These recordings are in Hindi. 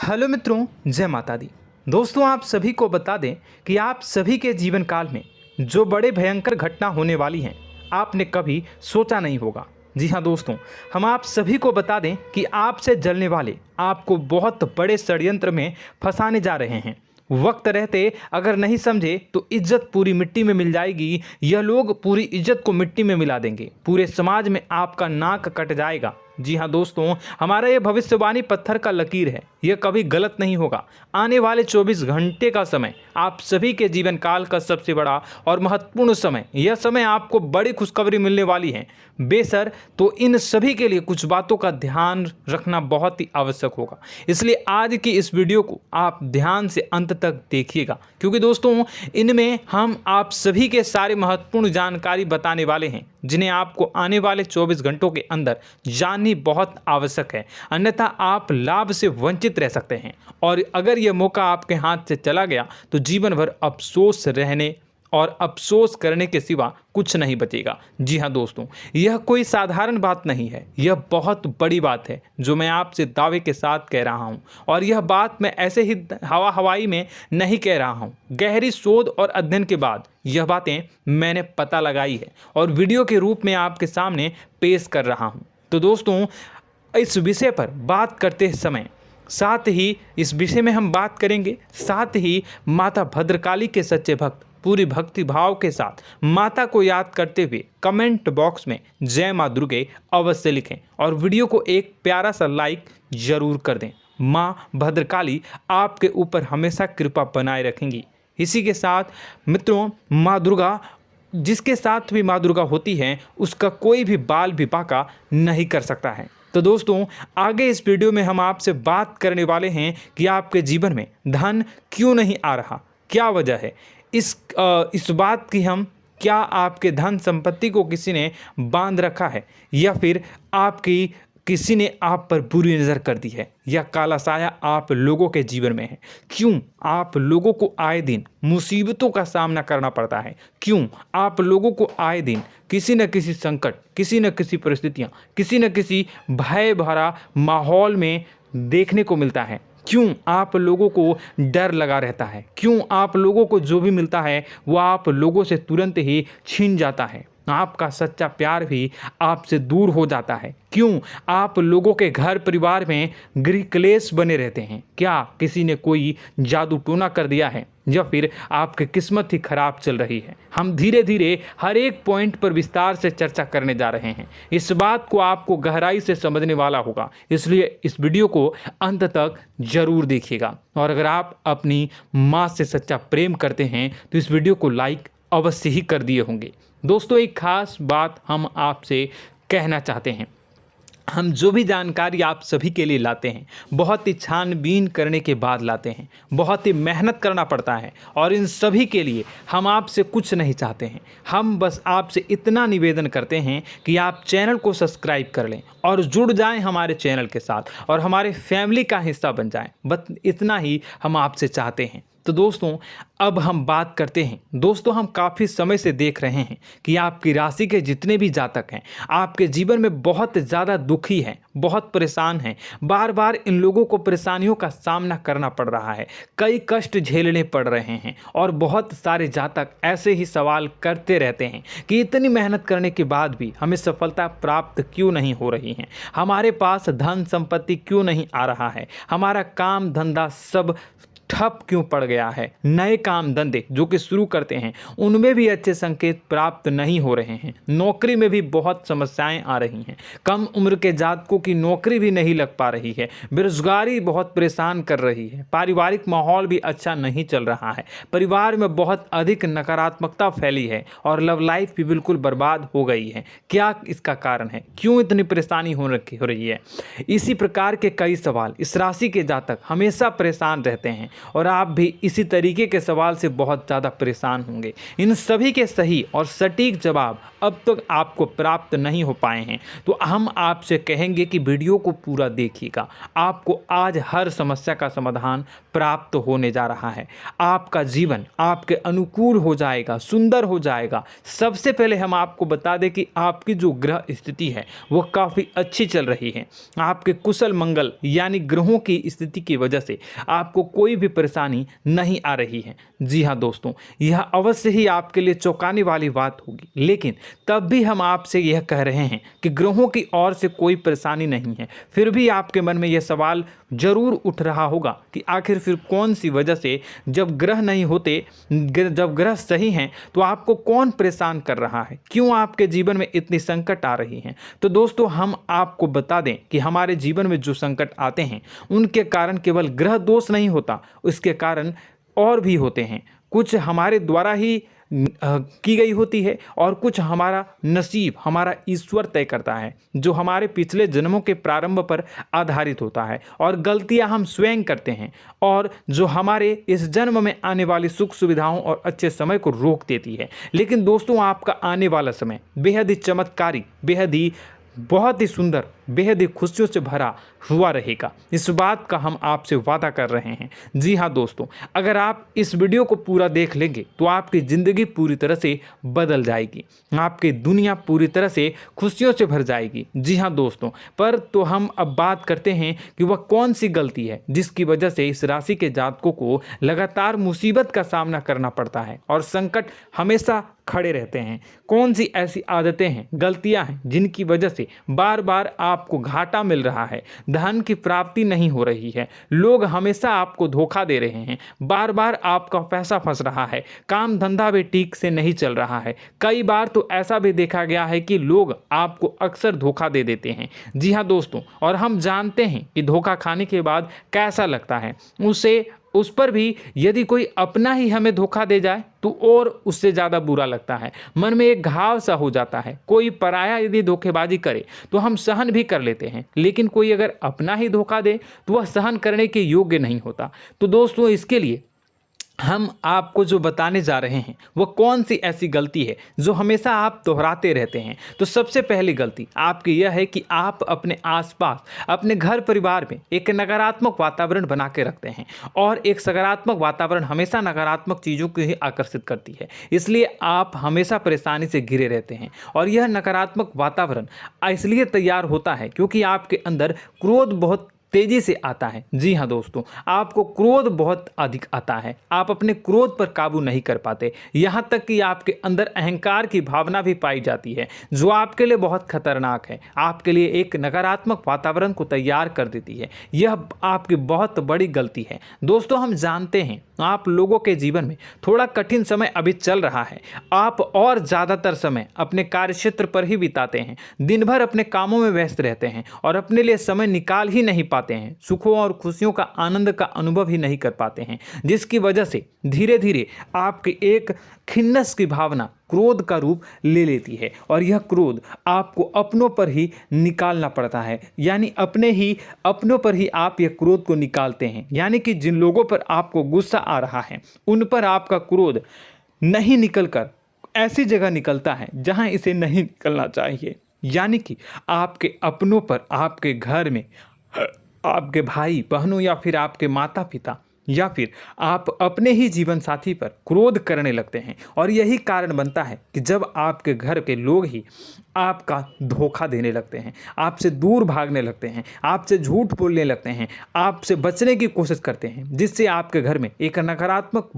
हेलो मित्रों, जय माता दी। दोस्तों, आप सभी को बता दें कि आप सभी के जीवन काल में जो बड़े भयंकर घटना होने वाली हैं, आपने कभी सोचा नहीं होगा। जी हाँ दोस्तों, हम आप सभी को बता दें कि आपसे जलने वाले आपको बहुत बड़े षड्यंत्र में फंसाने जा रहे हैं। वक्त रहते अगर नहीं समझे तो इज्जत पूरी मिट्टी में मिल जाएगी। यह लोग पूरी इज्जत को मिट्टी में मिला देंगे। पूरे समाज में आपका नाक कट जाएगा। जी हाँ दोस्तों, हमारा यह भविष्यवाणी पत्थर का लकीर है, यह कभी गलत नहीं होगा। आने वाले 24 घंटे का समय आप सभी के जीवन काल का सबसे बड़ा और महत्वपूर्ण समय। यह समय आपको बड़ी खुशखबरी मिलने वाली है बेसर, तो इन सभी के लिए कुछ बातों का ध्यान रखना बहुत ही आवश्यक होगा। इसलिए आज की इस वीडियो को आप ध्यान से अंत तक देखिएगा, क्योंकि दोस्तों इनमें हम आप सभी के सारे महत्वपूर्ण जानकारी बताने वाले हैं, जिन्हें आपको आने वाले 24 घंटों के अंदर जाननी बहुत आवश्यक है। अन्यथा आप लाभ से वंचित रह सकते हैं, और अगर यह मौका आपके हाथ से चला गया तो जीवन भर अफसोस रहने और अफसोस करने के सिवा कुछ नहीं बचेगा। जी हाँ दोस्तों, यह कोई साधारण बात नहीं है, यह बहुत बड़ी बात है जो मैं आपसे दावे के साथ कह रहा हूँ। और यह बात मैं ऐसे ही हवाई में नहीं कह रहा हूँ। गहरी शोध और अध्ययन के बाद यह बातें मैंने पता लगाई है और वीडियो के रूप में आपके सामने पेश कर रहा हूँ। तो दोस्तों, इस विषय पर बात करते समय साथ ही इस विषय में हम बात करेंगे, साथ ही माता भद्रकाली के सच्चे भक्त पूरी भक्ति भाव के साथ माता को याद करते हुए कमेंट बॉक्स में जय माँ दुर्गे अवश्य लिखें और वीडियो को एक प्यारा सा लाइक जरूर कर दें। माँ भद्रकाली आपके ऊपर हमेशा कृपा बनाए रखेंगी। इसी के साथ मित्रों, माँ दुर्गा, जिसके साथ भी माँ दुर्गा होती हैं, उसका कोई भी बाल भी बांका नहीं कर सकता है। तो दोस्तों, आगे इस वीडियो में हम आपसे बात करने वाले हैं कि आपके जीवन में धन क्यों नहीं आ रहा, क्या वजह है इस बात की। हम क्या आपके धन संपत्ति को किसी ने बांध रखा है, या फिर आपकी किसी ने आप पर बुरी नज़र कर दी है, या काला साया आप लोगों के जीवन में है। क्यों आप लोगों को आए दिन मुसीबतों का सामना करना पड़ता है, क्यों आप लोगों को आए दिन किसी न किसी संकट, किसी न किसी परिस्थितियाँ, किसी न किसी भय भरा माहौल में देखने को मिलता है, क्यों आप लोगों को डर लगा रहता है, क्यों आप लोगों को जो भी मिलता है वो आप लोगों से तुरंत ही छीन जाता है, आपका सच्चा प्यार भी आपसे दूर हो जाता है, क्यों आप लोगों के घर परिवार में गृह क्लेश बने रहते हैं। क्या किसी ने कोई जादू टोना कर दिया है, या फिर आपकी किस्मत ही खराब चल रही है। हम धीरे धीरे हर एक पॉइंट पर विस्तार से चर्चा करने जा रहे हैं। इस बात को आपको गहराई से समझने वाला होगा, इसलिए इस वीडियो को अंत तक जरूर देखिएगा। और अगर आप अपनी माँ से सच्चा प्रेम करते हैं तो इस वीडियो को लाइक अवश्य ही कर दिए होंगे। दोस्तों, एक खास बात हम आपसे कहना चाहते हैं। हम जो भी जानकारी आप सभी के लिए लाते हैं, बहुत ही छानबीन करने के बाद लाते हैं, बहुत ही मेहनत करना पड़ता है, और इन सभी के लिए हम आपसे कुछ नहीं चाहते हैं। हम बस आपसे इतना निवेदन करते हैं कि आप चैनल को सब्सक्राइब कर लें और जुड़ जाएं हमारे चैनल के साथ और हमारे फैमिली का हिस्सा बन जाएं। बस इतना ही हम आपसे चाहते हैं। तो दोस्तों, अब हम बात करते हैं। दोस्तों, हम काफ़ी समय से देख रहे हैं कि आपकी राशि के जितने भी जातक हैं, आपके जीवन में बहुत ज़्यादा दुखी हैं, बहुत परेशान हैं। बार बार इन लोगों को परेशानियों का सामना करना पड़ रहा है, कई कष्ट झेलने पड़ रहे हैं, और बहुत सारे जातक ऐसे ही सवाल करते रहते हैं कि इतनी मेहनत करने के बाद भी हमें सफलता प्राप्त क्यों नहीं हो रही है, हमारे पास धन संपत्ति क्यों नहीं आ रहा है, हमारा काम धंधा सब ठप क्यों पड़ गया है, नए काम धंधे जो कि शुरू करते हैं उनमें भी अच्छे संकेत प्राप्त नहीं हो रहे हैं, नौकरी में भी बहुत समस्याएं आ रही हैं, कम उम्र के जातकों की नौकरी भी नहीं लग पा रही है, बेरोजगारी बहुत परेशान कर रही है, पारिवारिक माहौल भी अच्छा नहीं चल रहा है, परिवार में बहुत अधिक नकारात्मकता फैली है, और लव लाइफ भी बिल्कुल बर्बाद हो गई है। क्या इसका कारण है, क्यों इतनी परेशानी हो रही है? इसी प्रकार के कई सवाल इस राशि के जातक हमेशा परेशान रहते हैं, और आप भी इसी तरीके के सवाल से बहुत ज़्यादा परेशान होंगे। इन सभी के सही और सटीक जवाब अब तक आपको प्राप्त नहीं हो पाए हैं, तो हम आपसे कहेंगे कि वीडियो को पूरा देखिएगा। आपको आज हर समस्या का समाधान प्राप्त होने जा रहा है। आपका जीवन आपके अनुकूल हो जाएगा, सुंदर हो जाएगा। सबसे पहले हम आपको बता दें कि आपकी जो ग्रह स्थिति है वो काफ़ी अच्छी चल रही है। आपके कुशल मंगल यानी ग्रहों की स्थिति की वजह से आपको कोई भी परेशानी नहीं आ रही है। जी हाँ दोस्तों, यह अवश्य ही आपके लिए चौंकाने वाली बात होगी, लेकिन तब भी हम आपसे यह कह रहे हैं कि ग्रहों की ओर से कोई परेशानी नहीं है। फिर भी आपके मन में यह सवाल जरूर उठ रहा होगा कि आखिर फिर कौन सी वजह से, जब ग्रह नहीं होते, जब ग्रह सही हैं, तो आपको कौन परेशान कर रहा है, क्यों आपके जीवन में इतनी संकट आ रही हैं। तो दोस्तों, हम आपको बता दें कि हमारे जीवन में जो संकट आते हैं उनके कारण केवल ग्रह दोष नहीं होता, उसके कारण और भी होते हैं। कुछ हमारे द्वारा ही की गई होती है और कुछ हमारा नसीब, हमारा ईश्वर तय करता है, जो हमारे पिछले जन्मों के प्रारंभ पर आधारित होता है। और गलतियां हम स्वयं करते हैं और जो हमारे इस जन्म में आने वाली सुख सुविधाओं और अच्छे समय को रोक देती है। लेकिन दोस्तों, आपका आने वाला समय बेहद ही चमत्कारी, बेहद ही बहुत ही सुंदर, बेहद ही खुशियों से भरा हुआ रहेगा। इस बात का हम आपसे वादा कर रहे हैं। जी हाँ दोस्तों, अगर आप इस वीडियो को पूरा देख लेंगे तो आपकी ज़िंदगी पूरी तरह से बदल जाएगी, आपकी दुनिया पूरी तरह से खुशियों से भर जाएगी। जी हाँ दोस्तों, पर तो हम अब बात करते हैं कि वह कौन सी गलती है जिसकी वजह से इस राशि के जातकों को लगातार मुसीबत का सामना करना पड़ता है और संकट हमेशा खड़े रहते हैं। कौन सी ऐसी आदतें हैं, गलतियां हैं जिनकी वजह से बार बार आपको घाटा मिल रहा है, धन की प्राप्ति नहीं हो रही है, लोग हमेशा आपको धोखा दे रहे हैं, बार बार आपका पैसा फंस रहा है, काम धंधा भी ठीक से नहीं चल रहा है। कई बार तो ऐसा भी देखा गया है कि लोग आपको अक्सर धोखा दे देते हैं। जी हाँ दोस्तों, और हम जानते हैं कि धोखा खाने के बाद कैसा लगता है। उस पर भी यदि कोई अपना ही हमें धोखा दे जाए तो और उससे ज़्यादा बुरा लगता है, मन में एक घाव सा हो जाता है। कोई पराया यदि धोखेबाजी करे तो हम सहन भी कर लेते हैं, लेकिन कोई अगर अपना ही धोखा दे तो वह सहन करने के योग्य नहीं होता। तो दोस्तों, इसके लिए हम आपको जो बताने जा रहे हैं वो कौन सी ऐसी गलती है जो हमेशा आप दोहराते रहते हैं। तो सबसे पहली गलती आपकी यह है कि आप अपने आसपास, अपने घर परिवार में एक नकारात्मक वातावरण बना के रखते हैं, और एक सकारात्मक वातावरण हमेशा नकारात्मक चीज़ों को ही आकर्षित करती है। इसलिए आप हमेशा परेशानी से घिरे रहते हैं, और यह नकारात्मक वातावरण इसलिए तैयार होता है क्योंकि आपके अंदर क्रोध बहुत तेजी से आता है। जी हाँ दोस्तों, आपको क्रोध बहुत अधिक आता है, आप अपने क्रोध पर काबू नहीं कर पाते, यहाँ तक कि आपके अंदर अहंकार की भावना भी पाई जाती है, जो आपके लिए बहुत खतरनाक है, आपके लिए एक नकारात्मक वातावरण को तैयार कर देती है। यह आपकी बहुत बड़ी गलती है। दोस्तों, हम जानते हैं आप लोगों के जीवन में थोड़ा कठिन समय अभी चल रहा है। आप और ज़्यादातर समय अपने कार्यक्षेत्र पर ही बिताते हैं, दिन भर अपने कामों में व्यस्त रहते हैं और अपने लिए समय निकाल ही नहीं पाते हैं, सुखों और खुशियों का आनंद का अनुभव ही नहीं कर पाते हैं, जिसकी वजह से धीरे धीरे आपकी एक खिन्नस की भावना क्रोध का रूप ले लेती है, और यह क्रोध आपको अपनों पर ही निकालना पड़ता है। यानी अपनों पर ही आप यह क्रोध को निकालते हैं। यानी कि जिन लोगों पर आपको गुस्सा आ रहा है उन पर आपका क्रोध नहीं निकलकर ऐसी जगह निकलता है जहां इसे नहीं निकलना चाहिए। यानी कि आपके अपनों पर, आपके घर में आपके भाई बहनों या फिर आपके माता पिता या फिर आप अपने ही जीवन साथी पर क्रोध करने लगते हैं, और यही कारण बनता है कि जब आपके घर के लोग ही आपका धोखा देने लगते हैं, आपसे दूर भागने लगते हैं, आपसे झूठ बोलने लगते हैं, आपसे बचने की कोशिश करते हैं, जिससे आपके घर में एक नकारात्मक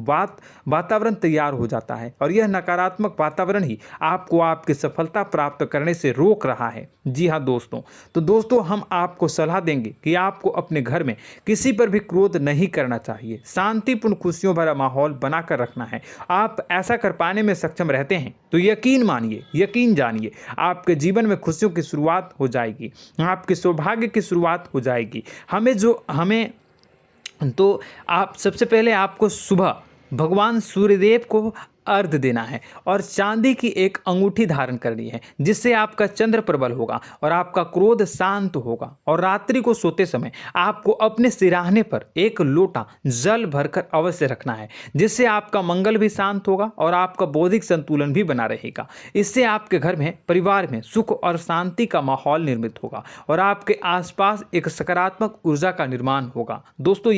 वातावरण तैयार हो जाता है, और यह नकारात्मक वातावरण ही आपको आपकी सफलता प्राप्त करने से रोक रहा है। जी हाँ दोस्तों, तो दोस्तों, हम आपको सलाह देंगे कि आपको अपने घर में किसी पर भी क्रोध नहीं करना चाहिए, शांतिपूर्ण खुशियों भरा माहौल बनाकर रखना है। आप ऐसा कर पाने में सक्षम रहते हैं तो यकीन मानिए, यकीन जानिए, आपके जीवन में खुशियों की शुरुआत हो जाएगी, आपके सौभाग्य की शुरुआत हो जाएगी। तो आप सबसे पहले आपको सुबह भगवान सूर्यदेव को अर्घ देना है और चांदी की एक अंगूठी धारण करनी है, जिससे आपका चंद्र प्रबल होगा और आपका क्रोध शांत होगा। और रात्रि को सोते समय आपको अपने सिराहने पर एक लोटा जल भरकर अवश्य रखना है, जिससे आपका मंगल भी शांत होगा और आपका बौद्धिक संतुलन भी बना रहेगा। इससे आपके घर में, परिवार में सुख और शांति का माहौल निर्मित होगा और आपके आसपास एक सकारात्मक ऊर्जा का निर्माण होगा। दोस्तों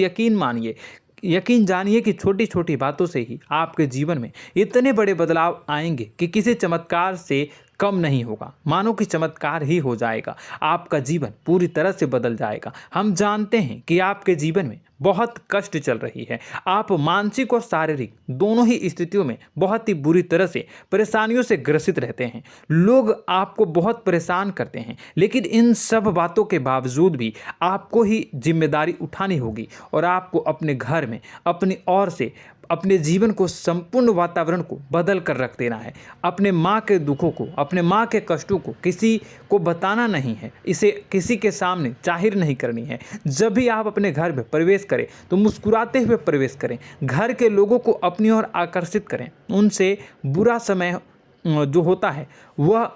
यकीन जानिए कि छोटी छोटी बातों से ही आपके जीवन में इतने बड़े बदलाव आएंगे कि किसी चमत्कार से कम नहीं होगा। मानो कि चमत्कार ही हो जाएगा, आपका जीवन पूरी तरह से बदल जाएगा। हम जानते हैं कि आपके जीवन में बहुत कष्ट चल रही है, आप मानसिक और शारीरिक दोनों ही स्थितियों में बहुत ही बुरी तरह से परेशानियों से ग्रसित रहते हैं। लोग आपको बहुत परेशान करते हैं, लेकिन इन सब बातों के बावजूद भी आपको ही जिम्मेदारी उठानी होगी और आपको अपने घर में अपनी ओर से अपने जीवन को, संपूर्ण वातावरण को बदल कर रख देना है। अपने माँ के दुखों को, अपने माँ के कष्टों को किसी को बताना नहीं है, इसे किसी के सामने जाहिर नहीं करनी है। जब भी आप अपने घर में प्रवेश करें तो मुस्कुराते हुए प्रवेश करें, घर के लोगों को अपनी ओर आकर्षित करें। उनसे बुरा समय जो होता है वह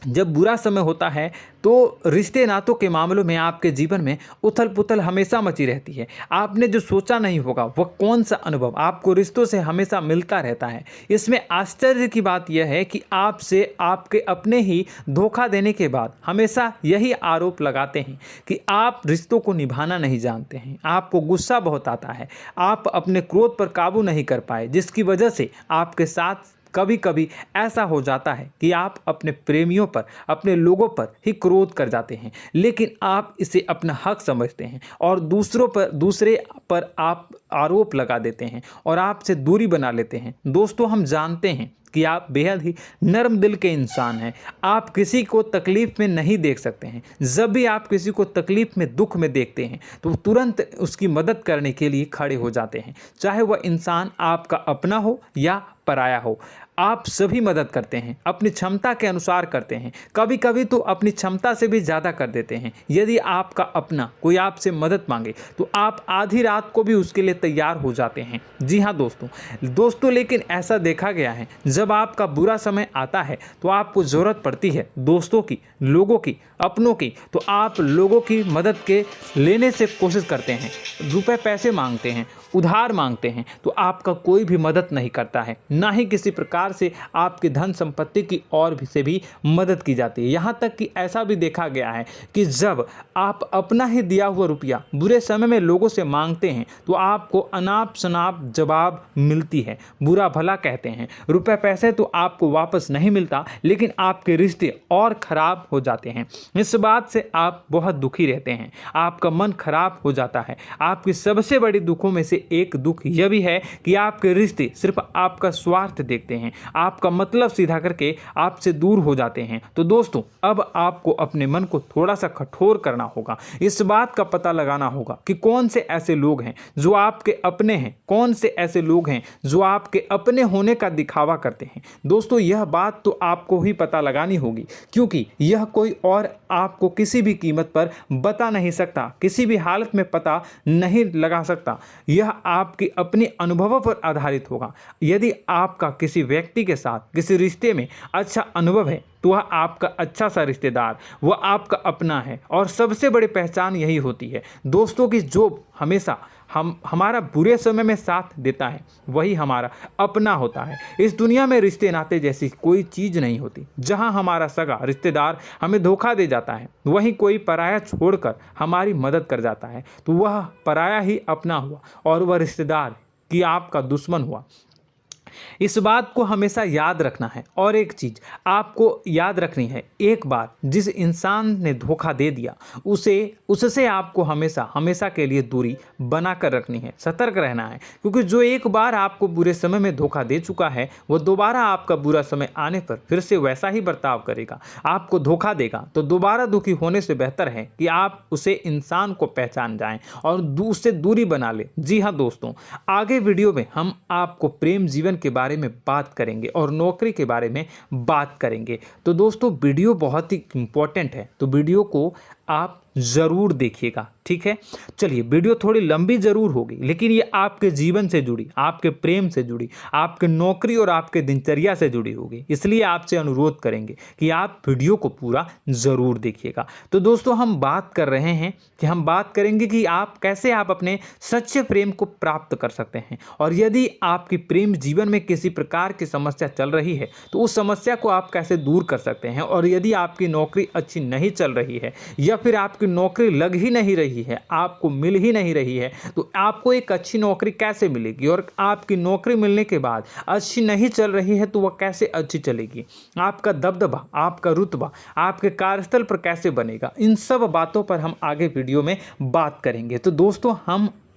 जब बुरा समय होता है तो रिश्ते नातों के मामलों में आपके जीवन में उथल पुथल हमेशा मची रहती है। आपने जो सोचा नहीं होगा वह कौन सा अनुभव आपको रिश्तों से हमेशा मिलता रहता है। इसमें आश्चर्य की बात यह है कि आपसे आपके अपने ही धोखा देने के बाद हमेशा यही आरोप लगाते हैं कि आप रिश्तों को निभाना नहीं जानते हैं, आपको गुस्सा बहुत आता है, आप अपने क्रोध पर काबू नहीं कर पाए, जिसकी वजह से आपके साथ कभी कभी ऐसा हो जाता है कि आप अपने प्रेमियों पर, अपने लोगों पर ही क्रोध कर जाते हैं, लेकिन आप इसे अपना हक समझते हैं और दूसरे पर आप आरोप लगा देते हैं और आपसे दूरी बना लेते हैं। दोस्तों हम जानते हैं कि आप बेहद ही नर्म दिल के इंसान हैं। आप किसी को तकलीफ में नहीं देख सकते हैं। जब भी आप किसी को तकलीफ में, दुख में देखते हैं तो तुरंत उसकी मदद करने के लिए खड़े हो जाते हैं, चाहे वह इंसान आपका अपना हो या पराया हो। आप सभी मदद करते हैं, अपनी क्षमता के अनुसार करते हैं, कभी कभी तो अपनी क्षमता से भी ज़्यादा कर देते हैं। यदि आपका अपना कोई आपसे मदद मांगे तो आप आधी रात को भी उसके लिए तैयार हो जाते हैं। जी हाँ दोस्तों, लेकिन ऐसा देखा गया है जब आपका बुरा समय आता है तो आपको ज़रूरत पड़ती है दोस्तों की, लोगों की, अपनों की, तो आप लोगों की मदद के लेने से कोशिश करते हैं, रुपए पैसे मांगते हैं, उधार मांगते हैं, तो आपका कोई भी मदद नहीं करता है, ना ही किसी प्रकार से आपकी धन संपत्ति की और भी से भी मदद की जाती है। यहाँ तक कि ऐसा भी देखा गया है कि जब आप अपना ही दिया हुआ रुपया बुरे समय में लोगों से मांगते हैं तो आपको अनाप शनाप जवाब मिलती है, बुरा भला कहते हैं। रुपए पैसे तो आपको वापस नहीं मिलता, लेकिन आपके रिश्ते और खराब हो जाते हैं। इस बात से आप बहुत दुखी रहते हैं, आपका मन खराब हो जाता है। आपकी सबसे बड़ी दुखों में से एक दुख यह भी है कि आपके रिश्ते सिर्फ आपका स्वार्थ देखते हैं, आपका मतलब सीधा करके आपसे दूर हो जाते हैं। तो दोस्तों अब आपको अपने मन को थोड़ा सा कठोर करना होगा, इस बात का पता लगाना होगा कि कौन से ऐसे लोग हैं जो आपके अपने हैं, कौन से ऐसे लोग हैं जो आपके अपने होने का दिखावा करते हैं। दोस्तों यह बात तो आपको ही पता लगानी होगी, क्योंकि यह कोई और आपको किसी भी कीमत पर बता नहीं सकता, किसी भी हालत में पता नहीं लगा सकता। यह आपके अपने अनुभवों पर आधारित होगा। यदि आपका किसी व्यक्ति के साथ किसी रिश्ते में अच्छा अनुभव है तो वह आपका अच्छा सा रिश्तेदार, वह आपका अपना है। और सबसे बड़ी पहचान यही होती है दोस्तों की जो हमेशा हमारा बुरे समय में साथ देता है वही हमारा अपना होता है। इस दुनिया में रिश्ते नाते जैसी कोई चीज़ नहीं होती। जहां हमारा सगा रिश्तेदार हमें धोखा दे जाता है, वहीं कोई पराया छोड़कर हमारी मदद कर जाता है तो वह पराया ही अपना हुआ और वह रिश्तेदार की आपका दुश्मन हुआ। इस बात को हमेशा याद रखना है। और एक चीज़ आपको याद रखनी है, एक बार जिस इंसान ने धोखा दे दिया उससे आपको हमेशा हमेशा के लिए दूरी बना कर रखनी है, सतर्क रहना है। क्योंकि जो एक बार आपको बुरे समय में धोखा दे चुका है वो दोबारा आपका बुरा समय आने पर फिर से वैसा ही बर्ताव करेगा, आपको धोखा देगा। तो दोबारा दुखी होने से बेहतर है कि आप उसे इंसान को पहचान जाएं और उससे दूरी बना लें। जी हाँ दोस्तों, आगे वीडियो में हम आपको प्रेम जीवन के बारे में बात करेंगे और नौकरी के बारे में बात करेंगे। तो दोस्तों वीडियो बहुत ही इम्पोर्टेंट है, तो वीडियो को आप ज़रूर देखिएगा, ठीक है। चलिए, वीडियो थोड़ी लंबी ज़रूर होगी, लेकिन ये आपके जीवन से जुड़ी, आपके प्रेम से जुड़ी, आपके नौकरी और आपके दिनचर्या से जुड़ी होगी, इसलिए आपसे अनुरोध करेंगे कि आप वीडियो को पूरा ज़रूर देखिएगा। तो दोस्तों, हम बात कर रहे हैं कि हम बात करेंगे कि आप कैसे आप अपने सच्चे प्रेम को प्राप्त कर सकते हैं, और यदि आपकी प्रेम जीवन में किसी प्रकार की समस्या चल रही है तो उस समस्या को आप कैसे दूर कर सकते हैं, और यदि आपकी नौकरी अच्छी नहीं चल रही है या फिर आपकी नौकरी लग ही नहीं रही है, आपको मिल ही नहीं रही है, तो आपको एक अच्छी नौकरी कैसे मिलेगी, और आपकी नौकरी मिलने के बाद अच्छी नहीं चल रही है तो वह कैसे अच्छी चलेगी, आपका दबदबा, आपका रुतबा आपके कार्यस्थल पर कैसे बनेगा, इन सब बातों पर हम आगे वीडियो में बात करेंगे। तो दोस्तों,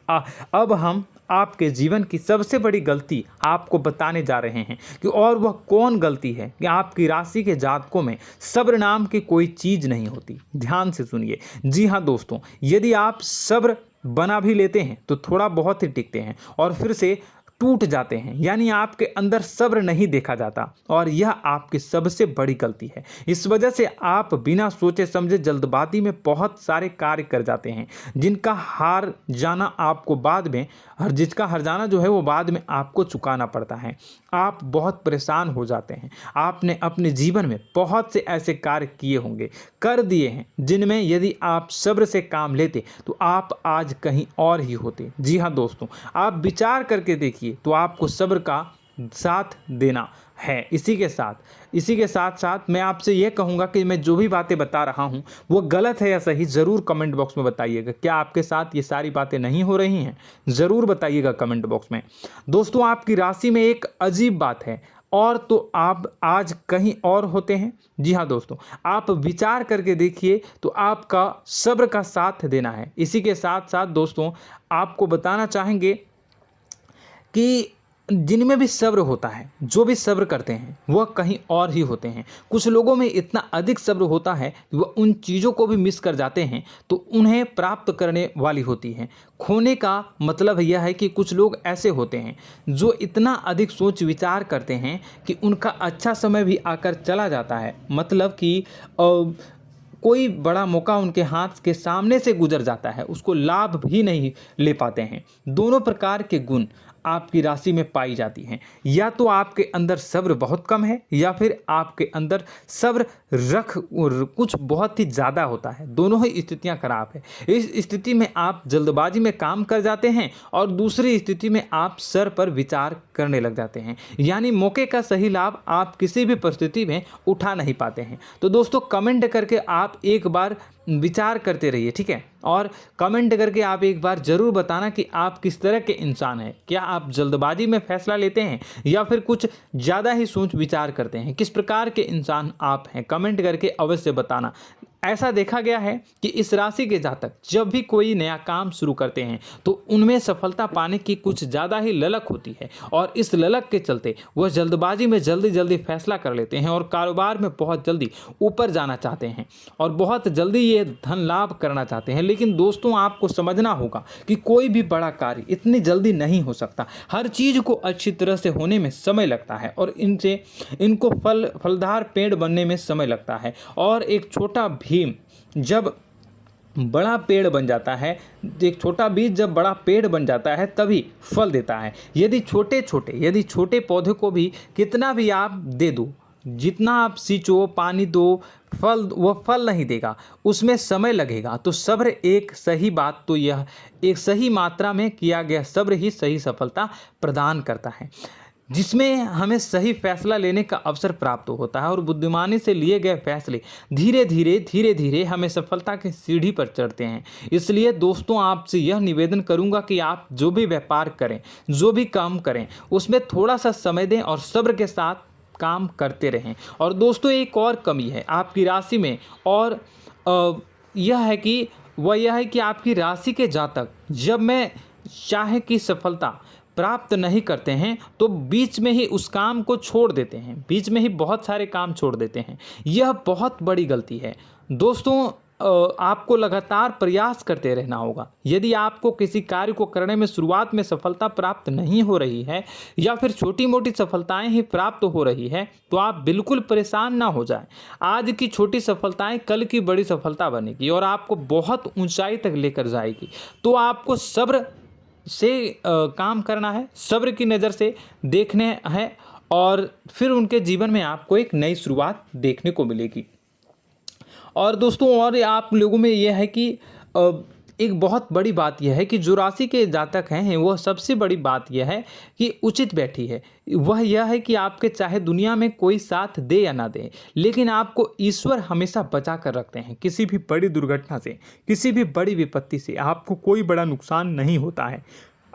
अब हम आपके जीवन की सबसे बड़ी गलती आपको बताने जा रहे हैं कि और वह कौन गलती है कि आपकी राशि के जातकों में सब्र नाम की कोई चीज़ नहीं होती। ध्यान से सुनिए। जी हाँ दोस्तों, यदि आप सब्र बना भी लेते हैं तो थोड़ा बहुत ही टिकते हैं और फिर से टूट जाते हैं, यानी आपके अंदर सब्र नहीं देखा जाता, और यह आपकी सबसे बड़ी गलती है। इस वजह से आप बिना सोचे समझे जल्दबाजी में बहुत सारे कार्य कर जाते हैं, जिनका हार जाना आपको बाद में जिसका हर जाना जो है वो बाद में आपको चुकाना पड़ता है। आप बहुत परेशान हो जाते हैं। आपने अपने जीवन में बहुत से ऐसे कार्य किए होंगे, कर दिए हैं, जिनमें यदि आप सब्र से काम लेते तो आप आज कहीं और ही होते। जी हाँ दोस्तों, आप विचार करके देखिए तो आपको सब्र का साथ देना है। इसी के साथ साथ मैं आपसे ये कहूँगा कि मैं जो भी बातें बता रहा हूँ वो गलत है या सही, ज़रूर कमेंट बॉक्स में बताइएगा। क्या आपके साथ ये सारी बातें नहीं हो रही हैं? ज़रूर बताइएगा कमेंट बॉक्स में। दोस्तों, आपकी राशि में एक अजीब बात है, और तो आप आज कहीं और होते हैं। जी हाँ दोस्तों, आप विचार करके देखिए तो आपका सब्र का साथ देना है। इसी के साथ साथ दोस्तों, आपको बताना चाहेंगे कि जिनमें भी सब्र होता है, जो भी सब्र करते हैं वह कहीं और ही होते हैं। कुछ लोगों में इतना अधिक सब्र होता है कि वह उन चीज़ों को भी मिस कर जाते हैं तो उन्हें प्राप्त करने वाली होती हैं। खोने का मतलब यह है कि कुछ लोग ऐसे होते हैं जो इतना अधिक सोच विचार करते हैं कि उनका अच्छा समय भी आकर चला जाता है, मतलब कि कोई बड़ा मौका उनके हाथ के सामने से गुजर जाता है, उसको लाभ भी नहीं ले पाते हैं। दोनों प्रकार के गुण आपकी राशि में पाई जाती हैं। या तो आपके अंदर सब्र बहुत कम है या फिर आपके अंदर सब्र कुछ बहुत ही ज़्यादा होता है। दोनों ही स्थितियां खराब है। इस स्थिति में आप जल्दबाजी में काम कर जाते हैं और दूसरी स्थिति में आप सर पर विचार करने लग जाते हैं, यानी मौके का सही लाभ आप किसी भी परिस्थिति में उठा नहीं पाते हैं। तो दोस्तों, कमेंट करके आप एक बार विचार करते रहिए, ठीक है, और कमेंट करके आप एक बार ज़रूर बताना कि आप किस तरह के इंसान हैं। क्या आप जल्दबाजी में फैसला लेते हैं या फिर कुछ ज़्यादा ही सोच विचार करते हैं? किस प्रकार के इंसान आप हैं? कमेंट करके अवश्य बताना। ऐसा देखा गया है कि इस राशि के जातक जब भी कोई नया काम शुरू करते हैं तो उनमें सफलता पाने की कुछ ज़्यादा ही ललक होती है, और इस ललक के चलते वह जल्दबाजी में जल्दी फैसला कर लेते हैं और कारोबार में बहुत जल्दी ऊपर जाना चाहते हैं और बहुत जल्दी ये धन लाभ करना चाहते हैं। लेकिन दोस्तों, आपको समझना होगा कि कोई भी बड़ा कार्य इतनी जल्दी नहीं हो सकता। हर चीज़ को अच्छी तरह से होने में समय लगता है और इनको फलदार पेड़ बनने में समय लगता है। और एक छोटा भीम जब बड़ा पेड़ बन जाता है, एक छोटा बीज जब बड़ा पेड़ बन जाता है तभी फल देता है। यदि छोटे पौधे को भी कितना भी आप दे दो, जितना आप सींचो, पानी दो, वह फल नहीं देगा, उसमें समय लगेगा। तो सब्र एक सही बात, तो यह एक सही मात्रा में किया गया सब्र ही सही सफलता प्रदान करता है, जिसमें हमें सही फैसला लेने का अवसर प्राप्त होता है और बुद्धिमानी से लिए गए फैसले धीरे धीरे हमें सफलता की सीढ़ी पर चढ़ते हैं। इसलिए दोस्तों, आपसे यह निवेदन करूंगा कि आप जो भी व्यापार करें, जो भी काम करें, उसमें थोड़ा सा समय दें और सब्र के साथ काम करते रहें। और दोस्तों, एक और कमी है आपकी राशि में, और यह है कि आपकी राशि के जातक जब मैं चाहे कि सफलता प्राप्त नहीं करते हैं तो बीच में ही उस काम को छोड़ देते हैं, बीच में ही बहुत सारे काम छोड़ देते हैं। यह बहुत बड़ी गलती है दोस्तों। आपको लगातार प्रयास करते रहना होगा। यदि आपको किसी कार्य को करने में शुरुआत में सफलता प्राप्त नहीं हो रही है या फिर छोटी मोटी सफलताएं ही प्राप्त हो रही है तो आप बिल्कुल परेशान ना हो जाएं। आज की छोटी सफलताएं कल की बड़ी सफलता बनेगी और आपको बहुत ऊंचाई तक लेकर जाएगी। तो आपको सब्र से काम करना है, सब्र की नज़र से देखने हैं और फिर उनके जीवन में आपको एक नई शुरुआत देखने को मिलेगी। और दोस्तों और आप लोगों में यह है कि एक बहुत बड़ी बात यह है कि जो राशि के जातक हैं वह सबसे बड़ी बात यह है कि उचित बैठी है। वह यह है कि आपके चाहे दुनिया में कोई साथ दे या ना दे, लेकिन आपको ईश्वर हमेशा बचा कर रखते हैं। किसी भी बड़ी दुर्घटना से, किसी भी बड़ी विपत्ति से आपको कोई बड़ा नुकसान नहीं होता है।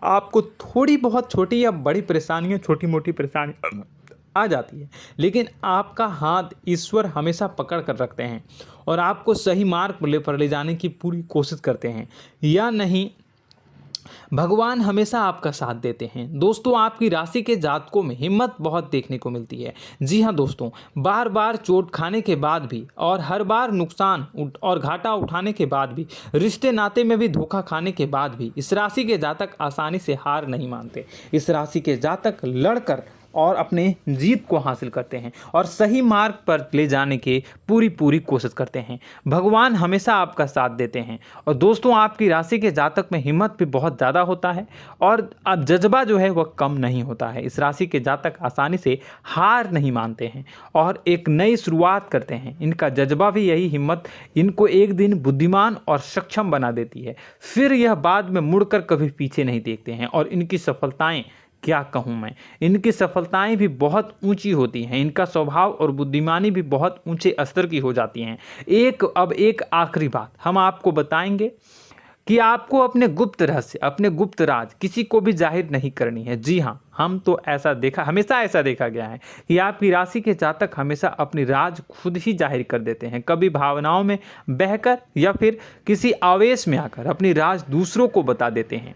आपको थोड़ी बहुत छोटी या बड़ी परेशानियाँ, छोटी मोटी परेशानी आ जाती है, लेकिन आपका हाथ ईश्वर हमेशा पकड़ कर रखते हैं और आपको सही मार्ग पर ले जाने की पूरी कोशिश करते हैं। या नहीं, भगवान हमेशा आपका साथ देते हैं। दोस्तों आपकी राशि के जातकों में हिम्मत बहुत देखने को मिलती है। जी हाँ दोस्तों, बार बार चोट खाने के बाद भी और हर बार नुकसान और घाटा उठाने के बाद भी, रिश्ते नाते में भी धोखा खाने के बाद भी इस राशि के जातक आसानी से हार नहीं मानते। इस राशि के जातक लड़कर और अपने जीत को हासिल करते हैं और सही मार्ग पर ले जाने की पूरी कोशिश करते हैं। भगवान हमेशा आपका साथ देते हैं। और दोस्तों आपकी राशि के जातक में हिम्मत भी बहुत ज़्यादा होता है और अब जज्बा जो है वह कम नहीं होता है। इस राशि के जातक आसानी से हार नहीं मानते हैं और एक नई शुरुआत करते हैं। इनका जज्बा भी, यही हिम्मत इनको एक दिन बुद्धिमान और सक्षम बना देती है। फिर यह बाद में मुड़कर कभी पीछे नहीं देखते हैं और इनकी सफलताएं, क्या कहूँ मैं, इनकी सफलताएं भी बहुत ऊंची होती हैं। इनका स्वभाव और बुद्धिमानी भी बहुत ऊंचे स्तर की हो जाती हैं। अब एक आखिरी बात हम आपको बताएंगे कि आपको अपने गुप्त रहस्य, अपने गुप्त राज किसी को भी जाहिर नहीं करनी है। जी हाँ, हमेशा ऐसा देखा गया है कि आपकी राशि के जातक हमेशा अपनी राज खुद ही जाहिर कर देते हैं। कभी भावनाओं में बहकर या फिर किसी आवेश में आकर अपनी राज दूसरों को बता देते हैं,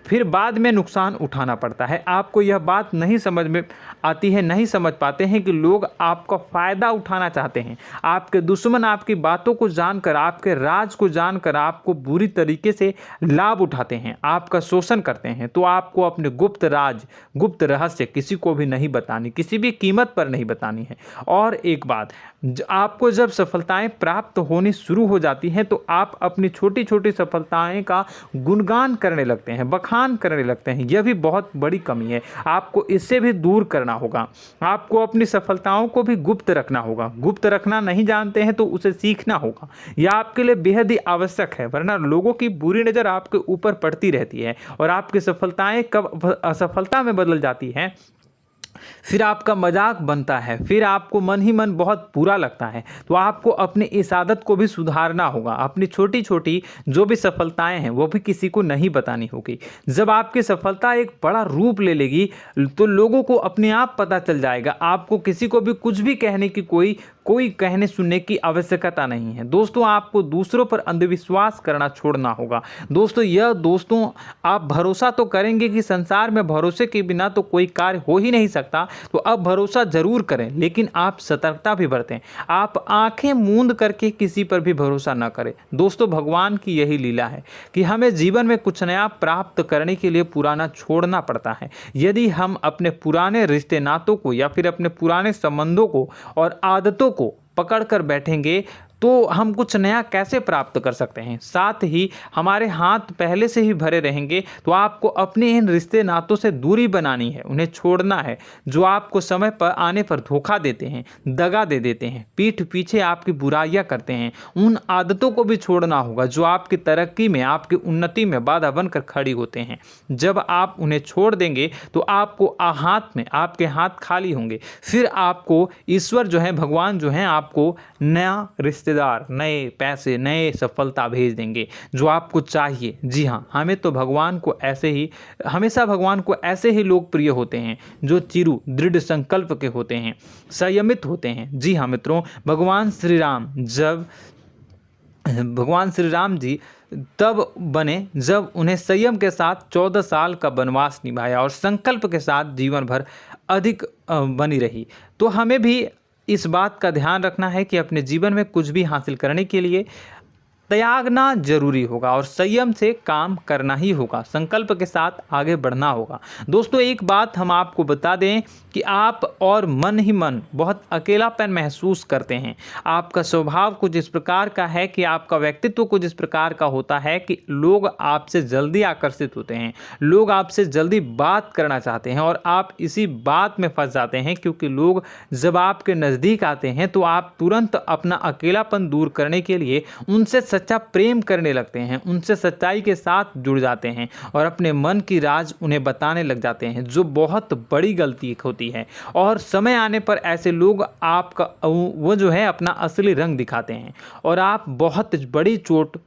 फिर बाद में नुकसान उठाना पड़ता है। आपको यह बात नहीं समझ में आती है, नहीं समझ पाते हैं कि लोग आपका फ़ायदा उठाना चाहते हैं। आपके दुश्मन आपकी बातों को जानकर, आपके राज को जानकर आपको बुरी तरीके से लाभ उठाते हैं, आपका शोषण करते हैं। तो आपको अपने गुप्त राज, गुप्त रहस्य किसी को भी नहीं बतानी, किसी भी कीमत पर नहीं बतानी है। और एक बात, आपको जब सफलताएं प्राप्त होनी शुरू हो जाती हैं तो आप अपनी छोटी छोटी सफलताएं का गुणगान करने लगते हैं, बखान करने लगते हैं। यह भी बहुत बड़ी कमी है, आपको इससे भी दूर करना होगा। आपको अपनी सफलताओं को भी गुप्त रखना होगा। गुप्त रखना नहीं जानते हैं तो उसे सीखना होगा। यह आपके लिए बेहद ही आवश्यक है, वरना लोगों की बुरी नज़र आपके ऊपर पड़ती रहती है और आपकी सफलताएं कब असफलता में बदल जाती हैं, फिर आपका मजाक बनता है, फिर आपको मन ही मन बहुत बुरा लगता है। तो आपको अपनी इस आदत को भी सुधारना होगा। अपनी छोटी छोटी जो भी सफलताएं हैं वो भी किसी को नहीं बतानी होगी। जब आपकी सफलता एक बड़ा रूप ले लेगी तो लोगों को अपने आप पता चल जाएगा। आपको किसी को भी कुछ भी कहने की कोई कहने सुनने की आवश्यकता नहीं है। दोस्तों आपको दूसरों पर अंधविश्वास करना छोड़ना होगा। दोस्तों आप भरोसा तो करेंगे कि संसार में भरोसे के बिना तो कोई कार्य हो ही नहीं सकता, तो अब भरोसा जरूर करें, लेकिन आप सतर्कता भी बरतें। आप आंखें मूंद करके किसी पर भी भरोसा न करें। दोस्तों भगवान की यही लीला है कि हमें जीवन में कुछ नया प्राप्त करने के लिए पुराना छोड़ना पड़ता है। यदि हम अपने पुराने रिश्ते नातों को या फिर अपने पुराने संबंधों को और आदतों को पकड़ कर बैठेंगे तो हम कुछ नया कैसे प्राप्त कर सकते हैं। साथ ही हमारे हाथ पहले से ही भरे रहेंगे। तो आपको अपने इन रिश्ते नातों से दूरी बनानी है, उन्हें छोड़ना है। जो आपको समय पर आने पर धोखा देते हैं, दगा दे देते हैं, पीठ पीछे आपकी बुराइयां करते हैं, उन आदतों को भी छोड़ना होगा जो आपकी तरक्की में, आपकी उन्नति में बाधा बनकर खड़ी होते हैं। जब आप उन्हें छोड़ देंगे तो आपको आपके हाथ खाली होंगे। फिर आपको ईश्वर जो है, भगवान जो है, आपको नया रिश्तेदार, नए पैसे, नए सफलता भेज देंगे जो आपको चाहिए। जी हाँ, हमेशा भगवान को ऐसे ही लोग प्रिय होते हैं जो चिरु दृढ़ संकल्प के होते हैं, संयमित होते हैं। जी हाँ मित्रों, भगवान श्री राम जी तब बने जब उन्हें संयम के साथ 14 साल का वनवास निभाया और संकल्प के साथ जीवन भर अधिक बनी रही। तो हमें भी इस बात का ध्यान रखना है कि अपने जीवन में कुछ भी हासिल करने के लिए त्यागना जरूरी होगा और संयम से काम करना ही होगा, संकल्प के साथ आगे बढ़ना होगा। दोस्तों एक बात हम आपको बता दें कि आप और मन ही मन बहुत अकेलापन महसूस करते हैं। आपका स्वभाव कुछ इस प्रकार का है कि आपका व्यक्तित्व कुछ इस प्रकार का होता है कि लोग आपसे जल्दी आकर्षित होते हैं, लोग आपसे जल्दी बात करना चाहते हैं और आप इसी बात में फंस जाते हैं, क्योंकि लोग जब आपके नज़दीक आते हैं तो आप तुरंत अपना अकेलापन दूर करने के लिए उनसे सच्चा प्रेम करने लगते हैं, उनसे सच्चाई के साथ जुड़ जाते हैं और अपने मन की राज उन्हें बताने लग जाते हैं, जो बहुत बड़ी गलती होती है। और समय आने पर ऐसे लोग आपका वो जो है अपना असली रंग दिखाते हैं और आप बहुत बड़ी चोट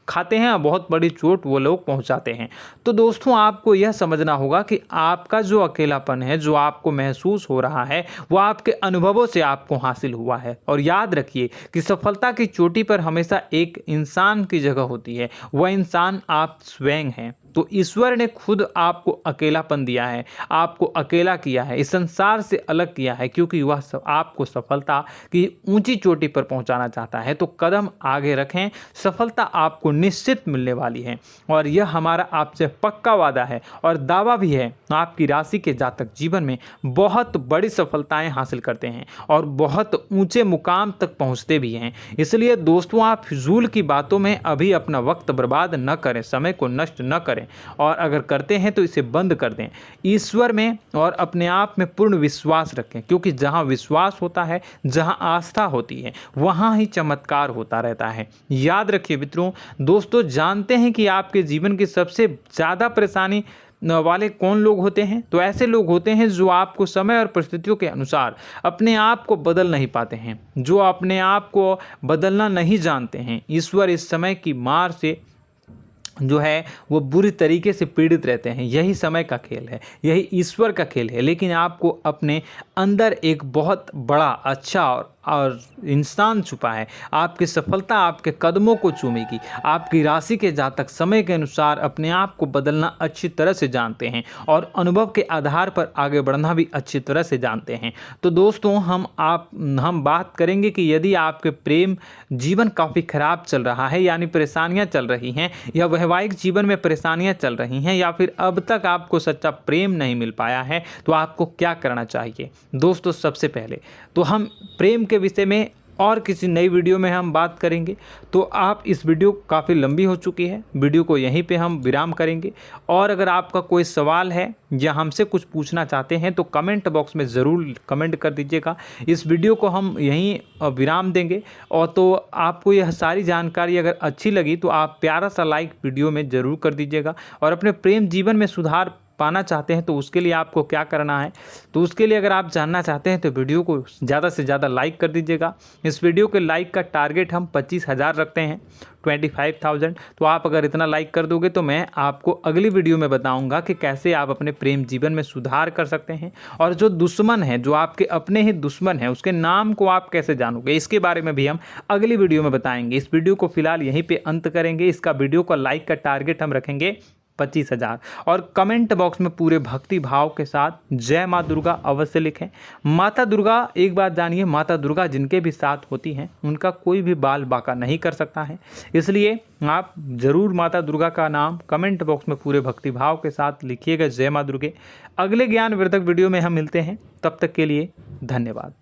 खाते हैं, बहुत बड़ी चोट वो लोग पहुंचाते हैं। तो दोस्तों आपको यह समझना होगा कि आपका जो अकेलापन है, जो आपको महसूस हो रहा है, वो आपके अनुभवों से आपको हासिल हुआ है। और याद रखिए कि सफलता की चोटी पर हमेशा एक इंसान की जगह होती है, वह इंसान आप स्वयं हैं। तो ईश्वर ने खुद आपको अकेलापन दिया है, आपको अकेला किया है, इस संसार से अलग किया है, क्योंकि वह आपको सफलता की ऊंची चोटी पर पहुंचाना चाहता है। तो कदम आगे रखें, सफलता आपको निश्चित मिलने वाली है और यह हमारा आपसे पक्का वादा है और दावा भी है। आपकी राशि के जातक जीवन में बहुत बड़ी सफलताएं हासिल करते हैं और बहुत ऊंचे मुकाम तक पहुंचते भी हैं। इसलिए दोस्तों आप फिजूल की बातों में अभी अपना वक्त बर्बाद न करें, समय को नष्ट न करें और अगर करते हैं तो इसे बंद कर दें। ईश्वर में और अपने आप में पूर्ण विश्वास रखें, क्योंकि जहां विश्वास होता है, जहां आस्था होती है, वहां ही चमत्कार होता रहता है। याद रखिए मित्रों, दोस्तों जानते हैं कि आपके जीवन की सबसे ज़्यादा परेशानी वाले कौन लोग होते हैं? तो ऐसे लोग होते हैं जो आपको समय और परिस्थितियों के अनुसार अपने आप को बदल नहीं पाते हैं, जो अपने आप को बदलना नहीं जानते हैं। ईश्वर इस समय की मार से जो है वो बुरी तरीके से पीड़ित रहते हैं। यही समय का खेल है, यही ईश्वर का खेल है। लेकिन आपको अपने अंदर एक बहुत बड़ा अच्छा और इंसान छुपा है। आपकी सफलता आपके कदमों को चूमेगी। आपकी राशि के जातक समय के अनुसार अपने आप को बदलना अच्छी तरह से जानते हैं और अनुभव के आधार पर आगे बढ़ना भी अच्छी तरह से जानते हैं। तो दोस्तों हम बात करेंगे कि यदि आपके प्रेम जीवन काफ़ी ख़राब चल रहा है, यानी परेशानियां चल रही हैं, या वैवाहिक जीवन में परेशानियां चल रही हैं, या फिर अब तक आपको सच्चा प्रेम नहीं मिल पाया है, तो आपको क्या करना चाहिए। दोस्तों सबसे पहले तो हम प्रेम के विषय में और किसी नई वीडियो में हम बात करेंगे। तो आप इस वीडियो काफ़ी लंबी हो चुकी है, वीडियो को यहीं पे हम विराम करेंगे। और अगर आपका कोई सवाल है या हमसे कुछ पूछना चाहते हैं तो कमेंट बॉक्स में ज़रूर कमेंट कर दीजिएगा। इस वीडियो को हम यहीं विराम देंगे। और तो आपको यह सारी जानकारी अगर अच्छी लगी तो आप प्यारा सा लाइक वीडियो में ज़रूर कर दीजिएगा। और अपने प्रेम जीवन में सुधार पाना चाहते हैं तो उसके लिए आपको क्या करना है, तो उसके लिए अगर आप जानना चाहते हैं तो वीडियो को ज़्यादा से ज़्यादा लाइक कर दीजिएगा। इस वीडियो के लाइक का टारगेट हम 25,000 रखते हैं, 25,000। तो आप अगर इतना लाइक कर दोगे तो मैं आपको अगली वीडियो में बताऊंगा कि कैसे आप अपने प्रेम जीवन में सुधार कर सकते हैं। और जो दुश्मन है, जो आपके अपने ही दुश्मन है, उसके नाम को आप कैसे जानोगे, इसके बारे में भी हम अगली वीडियो में बताएंगे। इस वीडियो को फिलहाल यहीं पर अंत करेंगे। इसका वीडियो का लाइक का टारगेट हम रखेंगे 25,000। और कमेंट बॉक्स में पूरे भक्ति भाव के साथ जय माँ दुर्गा अवश्य लिखें। माता दुर्गा, एक बात जानिए, माता दुर्गा जिनके भी साथ होती हैं उनका कोई भी बाल बाका नहीं कर सकता है। इसलिए आप ज़रूर माता दुर्गा का नाम कमेंट बॉक्स में पूरे भक्ति भाव के साथ लिखिएगा, जय माँ दुर्गे। अगले ज्ञानवर्धक वीडियो में हम मिलते हैं, तब तक के लिए धन्यवाद।